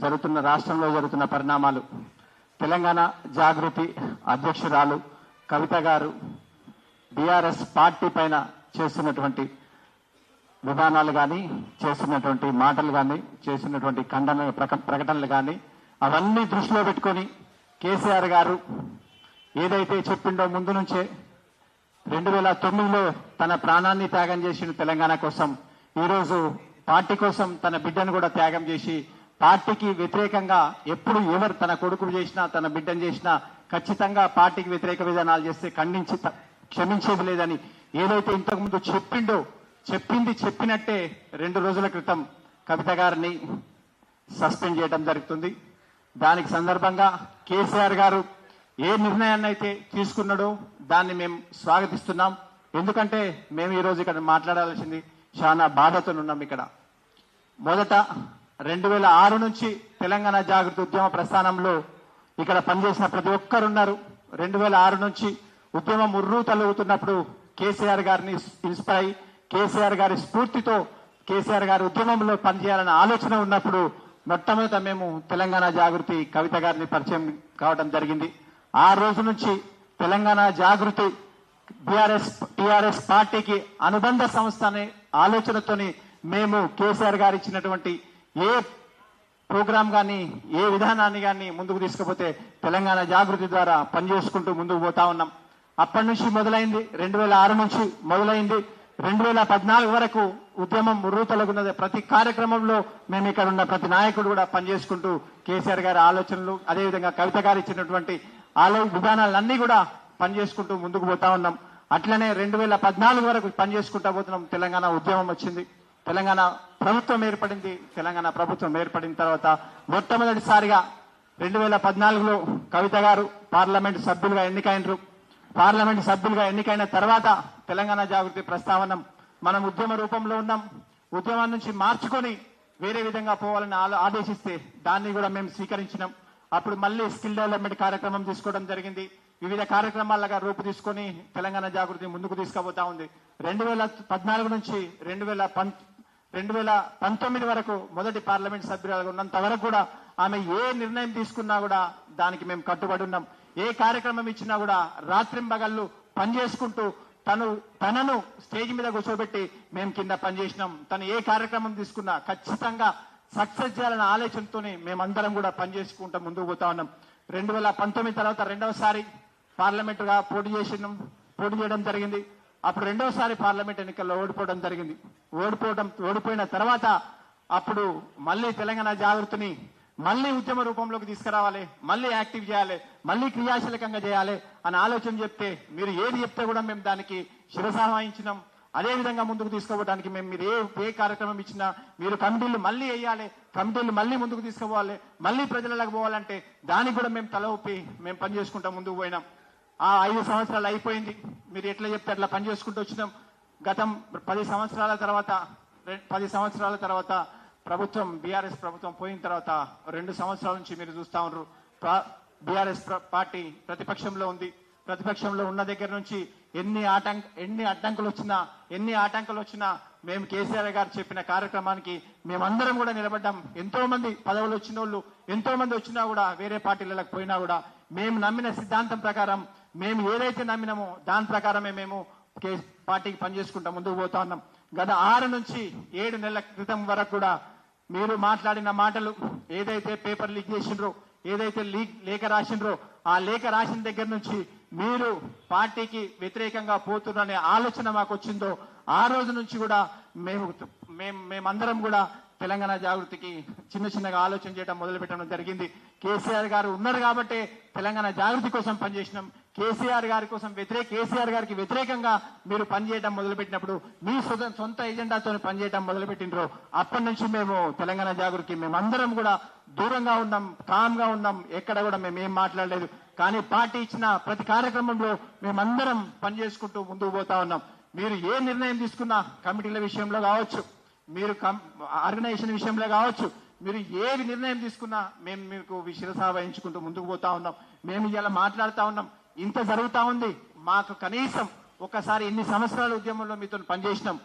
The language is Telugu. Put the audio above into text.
జరుగుతున్న రాష్ట్రంలో జరుగుతున్న పరిణామాలు, తెలంగాణ జాగృతి అధ్యక్షురాలు కవిత గారు బీఆర్ఎస్ పార్టీ పైన చేస్తున్నటువంటి విధానాలు కానీ, చేస్తున్నటువంటి మాటలు కానీ, చేస్తున్నటువంటి ప్రకటనలు కానీ అవన్నీ దృష్టిలో పెట్టుకొని కేసీఆర్ గారు ఏదైతే చెప్పిండో ముందు నుంచే 2009లో తన ప్రాణాన్ని త్యాగం చేసిన తెలంగాణ కోసం, ఈరోజు పార్టీ కోసం తన బిడ్డను కూడా త్యాగం చేసి పార్టీకి వ్యతిరేకంగా ఎప్పుడు ఎవరు తన కొడుకు చేసినా తన బిడ్డను చేసినా ఖచ్చితంగా పార్టీకి వ్యతిరేక విధానాలు చేస్తే ఖండించి క్షమించేది లేదని ఏదైతే ఇంతకుముందు చెప్పినట్టే 2 రోజుల క్రితం కవిత గారిని సస్పెండ్ చేయడం జరుగుతుంది. దానికి సందర్భంగా కేసీఆర్ గారు ఏ నిర్ణయాన్ని అయితే తీసుకున్నాడో దాన్ని మేము స్వాగతిస్తున్నాం. ఎందుకంటే మేము ఈరోజు ఇక్కడ మాట్లాడాల్సింది చాలా బాధతో ఉన్నాం. ఇక్కడ మొదట 2006 నుంచి తెలంగాణ జాగృతి ఉద్యమ ప్రస్థానంలో ఇక్కడ పనిచేసిన ప్రతి ఒక్కరున్నారు. 2006 నుంచి ఉద్యమం ఉర్రూ తలుగుతున్నప్పుడు కేసీఆర్ గారిని ఇన్స్పైర్ అయి కేసీఆర్ గారి స్ఫూర్తితో కేసీఆర్ గారి ఉద్యమంలో పనిచేయాలన్న ఆలోచన ఉన్నప్పుడు మొట్టమొదట మేము తెలంగాణ జాగృతి కవిత గారిని పరిచయం కావడం జరిగింది. ఆ రోజు నుంచి తెలంగాణ జాగృతి టిఆర్ఎస్ పార్టీకి అనుబంధ సంస్థ అనే ఆలోచనతోని మేము కేసీఆర్ గారు ఇచ్చినటువంటి ఏ ప్రోగ్రాం కానీ, ఏ విధానాన్ని కానీ ముందుకు తీసుకుపోతే తెలంగాణ జాగృతి ద్వారా పనిచేసుకుంటూ ముందుకు పోతా ఉన్నాం. అప్పటి నుంచి మొదలైంది, 2006 నుంచి మొదలైంది. 2014 వరకు ఉద్యమం ఉర్రూతలగున్నది. ప్రతి కార్యక్రమంలో మేము ఇక్కడ ఉన్న ప్రతి నాయకుడు కూడా పనిచేసుకుంటూ కేసీఆర్ గారి ఆలోచనలు, అదేవిధంగా కవిత గారు ఇచ్చినటువంటి విధానాలన్నీ కూడా పనిచేసుకుంటూ ముందుకు పోతా ఉన్నాం. అట్లనే 2014 వరకు పనిచేసుకుంటా పోతున్నాం. తెలంగాణ ఉద్యమం వచ్చింది, తెలంగాణ ప్రభుత్వం ఏర్పడింది. తెలంగాణ ప్రభుత్వం ఏర్పడిన తర్వాత మొట్టమొదటిసారిగా 2014లో కవిత గారు పార్లమెంట్ సభ్యులుగా ఎన్నికైనరు. పార్లమెంట్ సభ్యులుగా ఎన్నికైన తర్వాత తెలంగాణ జాగృతి ప్రస్తావన మనం ఉద్యమ రూపంలో ఉన్నాం. ఉద్యమం నుంచి మార్చుకొని వేరే విధంగా పోవాలని ఆదేశిస్తే దాన్ని కూడా మేము స్వీకరించినాం. అప్పుడు మళ్ళీ స్కిల్ డెవలప్మెంట్ కార్యక్రమం తీసుకోవడం జరిగింది. వివిధ కార్యక్రమాలుగా రూపు తీసుకొని తెలంగాణ జాగృతి ముందుకు తీసుకుపోతా ఉంది. 2014 నుంచి 2019 వరకు మొదటి పార్లమెంట్ సభ్యురాలుగా ఉన్నంత వరకు కూడా ఆమె ఏ నిర్ణయం తీసుకున్నా కూడా దానికి మేము కట్టుబడి ఉన్నాం. ఏ కార్యక్రమం ఇచ్చినా కూడా రాత్రింబగళ్ళు పనిచేసుకుంటూ తనను స్టేజ్ మీద కూర్చోబెట్టి మేము కింద పనిచేసినాం. తను ఏ కార్యక్రమం తీసుకున్నా ఖచ్చితంగా సక్సెస్ చేయాలన్న ఆలోచనతోనే మేమందరం కూడా పనిచేసుకుంటూ ముందుకు పోతా ఉన్నాం. 2019 తర్వాత రెండవసారి పార్లమెంటుగా పోటీ చేయడం జరిగింది. అప్పుడు రెండవసారి పార్లమెంట్ ఎన్నికల్లో ఓడిపోవడం జరిగింది. ఓడిపోయిన తర్వాత అప్పుడు మళ్ళీ తెలంగాణ జాగృతిని మళ్ళీ ఉద్యమ రూపంలోకి తీసుకురావాలి, మళ్ళీ యాక్టివ్ చేయాలి, మళ్ళీ క్రియాశీలకంగా చేయాలి అని ఆలోచన చెప్తే మీరు ఏది చెప్తే కూడా మేము దానికి శిరసావహించినాం. అదే విధంగా ముందుకు తీసుకోవడానికి మీరు ఏ కార్యక్రమం ఇచ్చినా మీరు కమిటీలు మళ్ళీ వేయాలి, కమిటీలు మళ్ళీ ముందుకు తీసుకుపోవాలి, మళ్ళీ ప్రజలకు పోవాలంటే దానికి కూడా మేము తల ఊపి మేము పనిచేసుకుంటాం ముందుకు పోయినాం. ఆ 5 సంవత్సరాలు అయిపోయింది. మీరు ఎట్లా చెప్తే అట్లా పనిచేసుకుంటూ వచ్చినాం. గతం 10 సంవత్సరాల తర్వాత ప్రభుత్వం బీఆర్ఎస్ ప్రభుత్వం పోయిన తర్వాత 2 సంవత్సరాల నుంచి మీరు చూస్తా ఉన్నారు బీఆర్ఎస్ పార్టీ ప్రతిపక్షంలో ఉంది. ప్రతిపక్షంలో ఉన్న దగ్గర నుంచి ఎన్ని ఆటంకాలు వచ్చినా మేము కేసీఆర్ గారు చెప్పిన కార్యక్రమానికి మేమందరం కూడా నిలబడ్డాం. ఎంతో మంది పదవులు వచ్చిన వాళ్ళు ఎంతో మంది వచ్చినా కూడా వేరే పార్టీలకు పోయినా కూడా మేము నమ్మిన సిద్ధాంతం ప్రకారం మేము ఏదైతే నమ్మినామో దాని ప్రకారమే మేము పార్టీకి పనిచేసుకుంటాం ముందుకు పోతా ఉన్నాం. గత 6 నుంచి 7 నెలల క్రితం వరకు కూడా మీరు మాట్లాడిన మాటలు ఏదైతే పేపర్ లీక్ చేసిండ్రో, ఏదైతే లేఖ రాసిండ్రో ఆ లేఖ రాసిన దగ్గర నుంచి మీరు పార్టీకి వ్యతిరేకంగా పోతున్ననే ఆలోచన మాకు వచ్చిందో ఆ రోజు నుంచి కూడా మేమందరం కూడా తెలంగాణ జాగృతికి చిన్నగా ఆలోచన చేయడం మొదలుపెట్టడం జరిగింది. కేసీఆర్ గారు ఉన్నారు కాబట్టి తెలంగాణ జాగృతి కోసం పనిచేసినాం. కేసీఆర్ గారికి వ్యతిరేకంగా మీరు పనిచేయడం మొదలుపెట్టినప్పుడు మీ సొంత ఎజెండాతో పనిచేయడం మొదలుపెట్టినరు. అప్పటి నుంచి మేము తెలంగాణ జాగృతికి మేమందరం కూడా దూరంగా ఉన్నాం, కామ్గా ఉన్నాం. ఎక్కడ కూడా మేము ఏం మాట్లాడలేదు. కానీ పార్టీ ఇచ్చిన ప్రతి కార్యక్రమంలో మేమందరం పనిచేసుకుంటూ ముందుకు పోతా ఉన్నాం. మీరు ఏ నిర్ణయం తీసుకున్నా కమిటీల విషయంలో కావచ్చు, మీరు ఆర్గనైజేషన్ విషయంలో కావచ్చు, మీరు ఏది నిర్ణయం తీసుకున్నా మేము మీకు శిరస వహించుకుంటూ ముందుకు పోతా ఉన్నాం. మేము ఇలా మాట్లాడుతా ఉన్నాం. ఇంత జరుగుతా ఉంది. మాకు కనీసం ఒకసారి ఇన్ని సంవత్సరాల ఉద్యమంలో మీతో పనిచేసినాం.